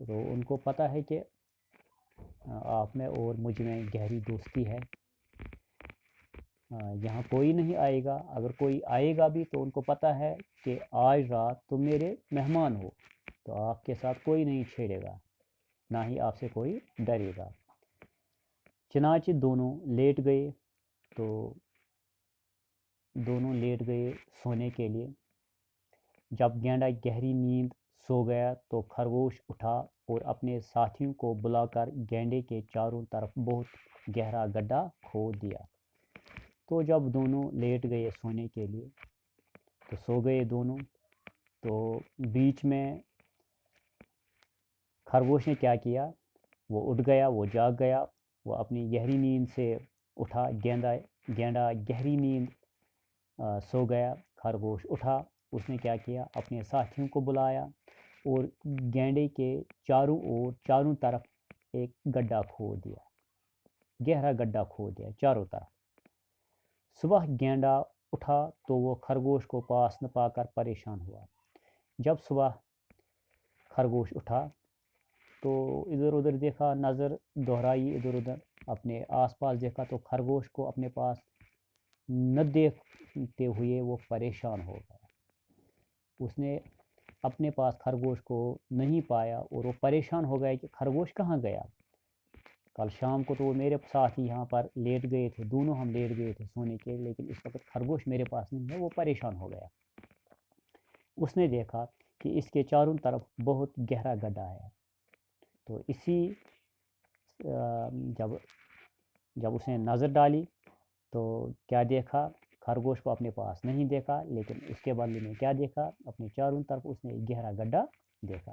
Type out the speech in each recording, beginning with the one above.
تو ان کو پتہ ہے کہ آپ میں اور مجھ میں گہری دوستی ہے، یہاں کوئی نہیں آئے گا، اگر کوئی آئے گا بھی تو ان کو پتہ ہے کہ آج رات تم میرے مہمان ہو، تو آپ کے ساتھ کوئی نہیں چھیڑے گا، نہ ہی آپ سے کوئی ڈرے گا۔ چنانچہ دونوں لیٹ گئے، تو دونوں لیٹ گئے سونے کے لیے۔ جب گینڈا گہری نیند سو گیا تو خرگوش اٹھا اور اپنے ساتھیوں کو بلا کر گینڈے کے چاروں طرف بہت گہرا گڈھا کھود دیا۔ تو جب دونوں لیٹ گئے سونے کے لیے تو سو گئے دونوں، تو بیچ میں خرگوش نے کیا کیا، وہ اٹھ گیا، وہ جاگ گیا، وہ اپنی گہری نیند سے اٹھا۔ گینڈا گہری نیند سو گیا، خرگوش اٹھا، اس نے کیا کیا، اپنے ساتھیوں کو بلایا اور گینڈے کے چاروں طرف ایک گڈھا کھود دیا، گہرا گڈھا کھود دیا چاروں طرف۔ صبح گینڈا اٹھا تو وہ خرگوش کو پاس نہ پا کر پریشان ہوا۔ جب صبح خرگوش اٹھا تو ادھر ادھر دیکھا، نظر دہرائی ادھر ادھر، اپنے آس پاس دیکھا تو خرگوش کو اپنے پاس نہ دیکھتے ہوئے وہ پریشان ہو گیا۔ اس نے اپنے پاس خرگوش کو نہیں پایا اور وہ پریشان ہو گیا کہ خرگوش کہاں گیا۔ کل شام کو تو وہ میرے ساتھ ہی یہاں پر لیٹ گئے تھے، دونوں ہم لیٹ گئے تھے سونے کے، لیکن اس وقت خرگوش میرے پاس نہیں ہے، وہ پریشان ہو گیا۔ اس نے دیکھا کہ اس کے چاروں طرف بہت گہرا گڈھا ہے، تو جب اس نے نظر ڈالی تو کیا دیکھا، خرگوش کو اپنے پاس نہیں دیکھا، لیکن اس کے بدلے میں کیا دیکھا، اپنے چاروں طرف اس نے ایک گہرا گڈھا دیکھا،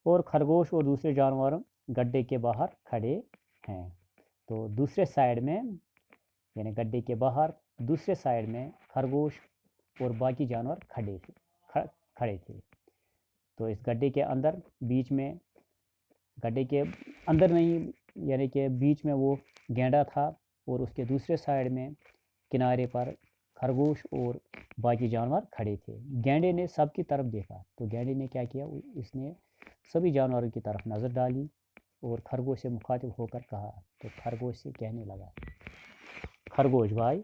اور خرگوش اور دوسرے جانور گڈھے کے باہر کھڑے ہیں۔ تو دوسرے سائڈ میں، یعنی گڈھے کے باہر دوسرے سائڈ میں خرگوش اور باقی جانور کھڑے تھے۔ تو اس گڈھے کے اندر، بیچ میں، گڈھے کے اندر نہیں، یعنی کہ بیچ میں وہ گینڈا تھا اور اس کے دوسرے سائڈ میں کنارے پر خرگوش اور باقی جانور کھڑے تھے۔ گینڈے نے سب کی طرف دیکھا، تو گینڈے نے کیا کیا، اس نے سبھی جانوروں کی طرف نظر ڈالی اور خرگوش سے مخاطب ہو کر کہا، تو خرگوش سے کہنے لگا، خرگوش بھائی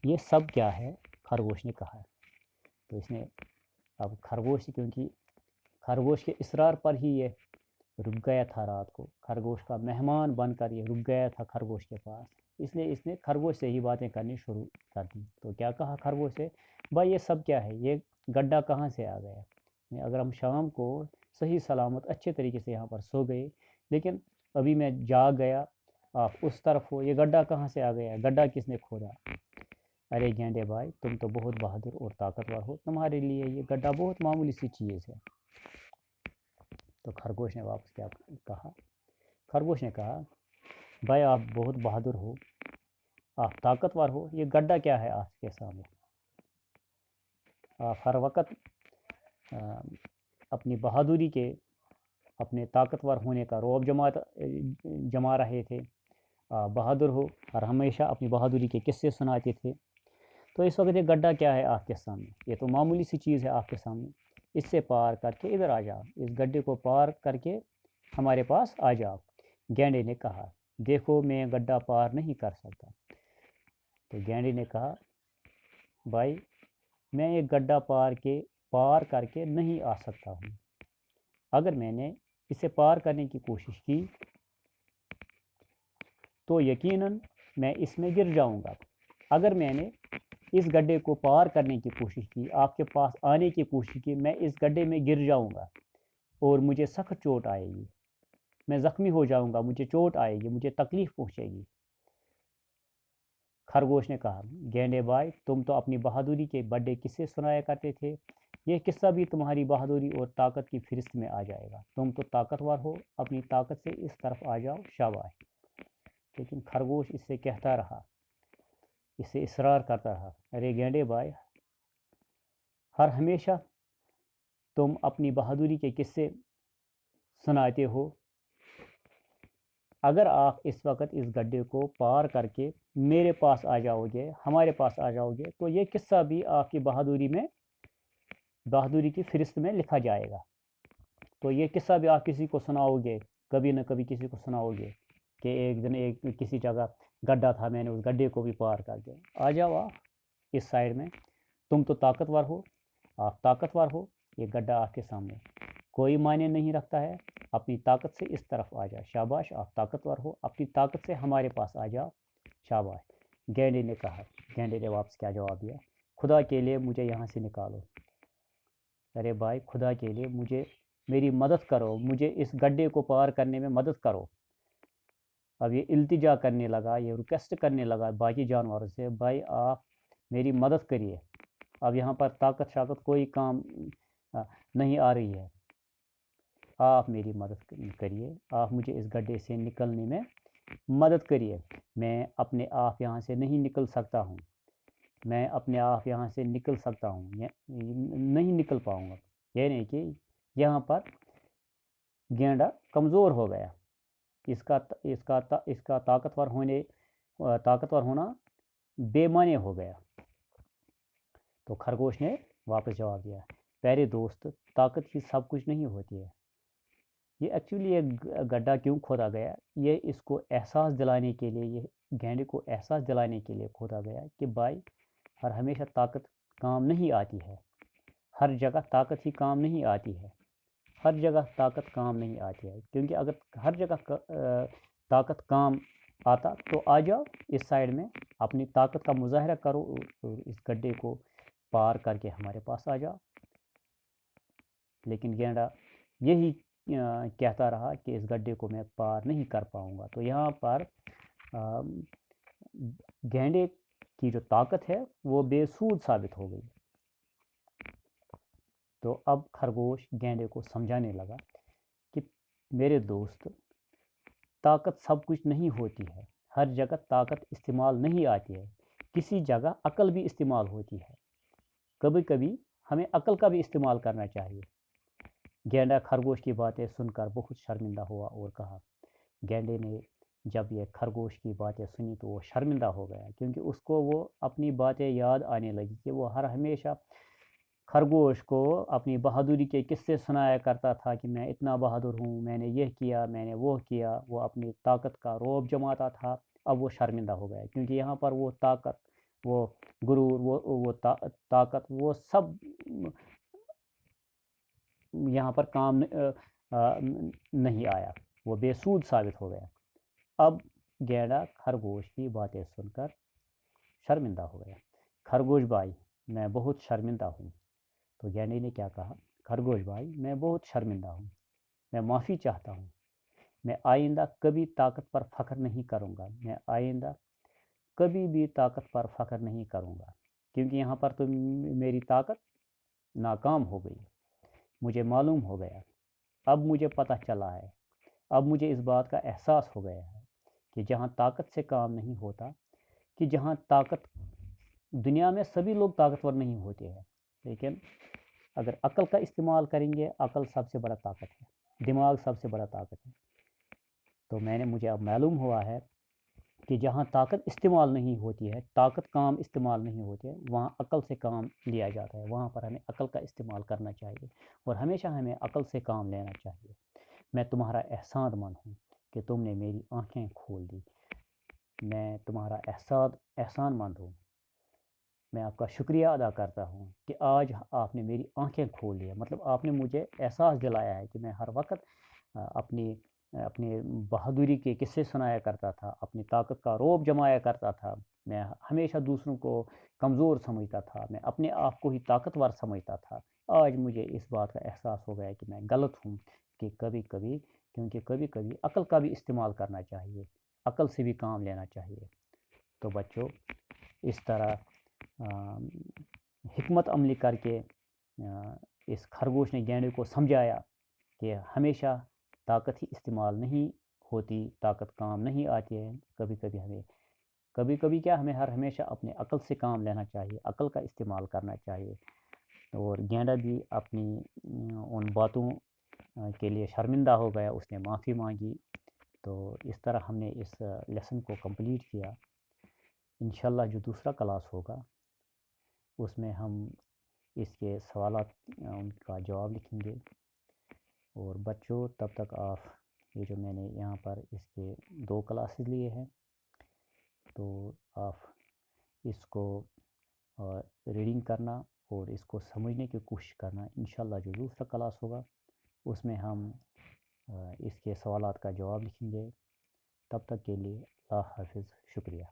یہ سب کیا ہے؟ خرگوش نے کہا۔ تو اس نے اب خرگوش، کیونکہ خرگوش کے اصرار پر ہی یہ رک گیا تھا رات کو، خرگوش کا مہمان بن کر یہ رک گیا تھا خرگوش کے پاس، اس لیے اس نے خرگوش سے ہی باتیں کرنی شروع کر دی۔ تو کیا کہا خرگوش سے، بھائی یہ سب کیا ہے، یہ گڈھا کہاں سے آ گیا؟ اگر ہم شام کو صحیح سلامت اچھے طریقے سے یہاں پر سو گئے، لیکن ابھی میں جاگ گیا، آپ اس طرف ہو، یہ گڈھا کہاں سے آ گیا، گڈھا کس نے کھودا؟ ارے گینڈے بھائی تم تو بہت بہادر اور طاقتور ہو، تمہارے لیے یہ گڈھا بہت معمولی سی چیز ہے۔ تو خرگوش نے واپس کیا کہا، خرگوش نے کہا، بھائی آپ بہت بہادر ہو، آپ طاقتور ہو، یہ گڈھا کیا ہے آپ کے سامنے؟ آپ ہر وقت اپنی بہادری کے، اپنے طاقتور ہونے کا روب جما رہے تھے، آپ بہادر ہو، اور ہمیشہ اپنی بہادری کے قصے سناتے تھے، تو اس وقت یہ گڈھا کیا ہے آپ کے سامنے؟ یہ تو معمولی سی چیز ہے آپ کے سامنے، اس سے پار کر کے ادھر آ جاؤ، اس گڈھے کو پار کر کے ہمارے پاس آ جاؤ۔ گینڈے نے کہا، دیکھو میں گڈھا پار نہیں کر سکتا۔ تو گینڈے نے کہا، بھائی میں یہ گڈھا پار کر کے نہیں آ سکتا ہوں، اگر میں نے اسے پار کرنے کی کوشش کی تو یقیناً میں اس میں گر جاؤں گا۔ اگر میں نے اس گڈھے کو پار کرنے کی کوشش کی، آپ کے پاس آنے کی کوشش کی، میں اس گڈھے میں گر جاؤں گا اور مجھے سخت چوٹ آئے گی، میں زخمی ہو جاؤں گا، مجھے چوٹ آئے گی، مجھے تکلیف پہنچے گی۔ خرگوش نے کہا، گینڈے بھائی تم تو اپنی بہادری کے بڑے قصے سنایا کرتے تھے، یہ قصہ بھی تمہاری بہادری اور طاقت کی فہرست میں آ جائے گا، تم تو طاقتور ہو، اپنی طاقت سے اس طرف آ جاؤ، شاباش۔ لیکن خرگوش اس سے کہتا رہا، اس سے اصرار کرتا رہا، ارے گینڈے بھائی ہر ہمیشہ تم اپنی بہادری کے قصے سناتے ہو، اگر آپ اس وقت اس گڈھے کو پار کر کے میرے پاس آ جاؤ گے، ہمارے پاس آ جاؤ گے، تو یہ قصہ بھی آپ کی بہادری کی فہرست میں لکھا جائے گا۔ تو یہ قصہ بھی آپ کسی کو سناؤ گے، کبھی نہ کبھی کسی کو سناؤ گے کہ ایک دن ایک کسی جگہ گڈھا تھا، میں نے اس گڈھے کو بھی پار کر دیا۔ آ جاؤ آپ اس سائڈ میں، تم تو طاقتور ہو، آپ طاقتور ہو، یہ گڈھا آپ کے سامنے کوئی معنی نہیں رکھتا ہے، اپنی طاقت سے اس طرف آ جاؤ، شاباش آپ طاقتور ہو، اپنی طاقت سے ہمارے پاس آ جاؤ، شاباش۔ گینڈے نے کہا، گینڈے نے واپس کیا جواب دیا؟ خدا کے لیے مجھے یہاں سے نکالو، ارے بھائی خدا کے لیے مجھے میری مدد کرو، مجھے اس گڈھے کو پار کرنے میں مدد کرو۔ اب یہ التجا کرنے لگا، یہ ریکویسٹ کرنے لگا باقی جانوروں سے، بھائی آپ میری مدد کریے، اب یہاں پر طاقت شاقت کوئی کام نہیں آ رہی ہے، آپ میری مدد کریے، آپ مجھے اس گڈھے سے نکلنے میں مدد کریے، میں اپنے آپ یہاں سے نہیں نکل سکتا ہوں، میں اپنے آپ یہاں سے نکل سکتا ہوں، نہیں نکل پاؤں گا۔ یعنی کہ یہاں پر گینڈا کمزور ہو گیا، اس کا طاقتور ہونا بے معنی ہو گیا۔ تو خرگوش نے واپس جواب دیا، پیارے دوست طاقت ہی سب کچھ نہیں ہوتی ہے، یہ ایکچولی ایک گڈھا کیوں کھودا گیا، یہ اس کو احساس دلانے کے لیے، یہ گینڈے کو احساس دلانے کے لیے کھودا گیا کہ بھائی ہر ہمیشہ طاقت کام نہیں آتی ہے، ہر جگہ طاقت ہی کام نہیں آتی ہے، ہر جگہ طاقت کام نہیں آتی ہے، کیونکہ اگر ہر جگہ طاقت کام آتا تو آ جاؤ اس سائڈ میں، اپنی طاقت کا مظاہرہ کرو اور اس گڈھے کو پار کر کے ہمارے پاس آ جاؤ۔ لیکن گینڈا یہی کہتا رہا کہ اس گڈھے کو میں پار نہیں کر پاؤں گا۔ تو یہاں پر گینڈے کی جو طاقت ہے وہ بے سود ثابت ہو گئی۔ تو اب خرگوش گینڈے کو سمجھانے لگا کہ میرے دوست طاقت سب کچھ نہیں ہوتی ہے، ہر جگہ طاقت استعمال نہیں آتی ہے، کسی جگہ عقل بھی استعمال ہوتی ہے، کبھی کبھی ہمیں عقل کا بھی استعمال کرنا چاہیے۔ گینڈا خرگوش کی باتیں سن کر بہت شرمندہ ہوا اور کہا، گینڈے نے جب یہ خرگوش کی باتیں سنی تو وہ شرمندہ ہو گیا، کیونکہ اس کو وہ اپنی باتیں یاد آنے لگی کہ وہ ہمیشہ خرگوش کو اپنی بہادری کے قصے سنایا کرتا تھا کہ میں اتنا بہادر ہوں، میں نے یہ کیا، میں نے وہ کیا، وہ اپنی طاقت کا روب جماتا تھا۔ اب وہ شرمندہ ہو گیا کیونکہ یہاں پر وہ طاقت، وہ غرور، وہ طاقت، وہ سب یہاں پر کام نہیں آیا، وہ بے سود ثابت ہو گیا۔ اب گینڈا خرگوش کی باتیں سن کر شرمندہ ہو گیا، خرگوش بھائی میں بہت شرمندہ ہوں۔ تو گینڈے نے کیا کہا، خرگوش بھائی میں بہت شرمندہ ہوں، میں معافی چاہتا ہوں، میں آئندہ کبھی طاقت پر فخر نہیں کروں گا، میں آئندہ کبھی بھی طاقت پر فخر نہیں کروں گا، کیونکہ یہاں پر تو میری طاقت ناکام ہو گئی، مجھے معلوم ہو گیا، اب مجھے پتہ چلا ہے، اب مجھے اس بات کا احساس ہو گیا ہے کہ جہاں طاقت سے کام نہیں ہوتا، کہ جہاں طاقت، دنیا میں سبھی لوگ طاقتور نہیں ہوتے ہیں، لیکن اگر عقل کا استعمال کریں گے، عقل سب سے بڑا طاقت ہے، دماغ سب سے بڑا طاقت ہے۔ تو مجھے اب معلوم ہوا ہے کہ جہاں طاقت استعمال نہیں ہوتی ہے، طاقت کام استعمال نہیں ہوتی ہے، وہاں عقل سے کام لیا جاتا ہے، وہاں پر ہمیں عقل کا استعمال کرنا چاہیے اور ہمیشہ ہمیں عقل سے کام لینا چاہیے۔ میں تمہارا احسان مند ہوں کہ تم نے میری آنکھیں کھول دی، میں تمہارا احسان مند ہوں، میں آپ کا شکریہ ادا کرتا ہوں کہ آج آپ نے میری آنکھیں کھول دی، مطلب آپ نے مجھے احساس دلایا ہے کہ میں ہر وقت اپنی بہادری کے قصے سنایا کرتا تھا، اپنی طاقت کا روب جمایا کرتا تھا، میں ہمیشہ دوسروں کو کمزور سمجھتا تھا، میں اپنے آپ کو ہی طاقتور سمجھتا تھا۔ آج مجھے اس بات کا احساس ہو گیا کہ میں غلط ہوں، کہ کیونکہ کبھی کبھی عقل کا بھی استعمال کرنا چاہیے، عقل سے بھی کام لینا چاہیے۔ تو بچوں اس طرح حکمت عملی کر کے اس خرگوش نے گینڈے کو سمجھایا کہ ہمیشہ طاقت ہی استعمال نہیں ہوتی، طاقت کام نہیں آتی ہے، ہمیں ہمیشہ اپنے عقل سے کام لینا چاہیے، عقل کا استعمال کرنا چاہیے۔ اور گینڈا بھی اپنی ان باتوں کے لیے شرمندہ ہو گیا، اس نے معافی مانگی۔ تو اس طرح ہم نے اس لیسن کو کمپلیٹ کیا۔ انشاءاللہ جو دوسرا کلاس ہوگا اس میں ہم اس کے سوالات ان کا جواب لکھیں گے۔ اور بچوں تب تک آپ یہ جو میں نے یہاں پر اس کے 2 کلاسز لیے ہیں، تو آپ اس کو ریڈنگ کرنا اور اس کو سمجھنے کی کوشش کرنا۔ انشاءاللہ جو دوسرا کلاس ہوگا اس میں ہم اس کے سوالات کا جواب لکھیں گے۔ تب تک کے لیے اللہ حافظ، شکریہ۔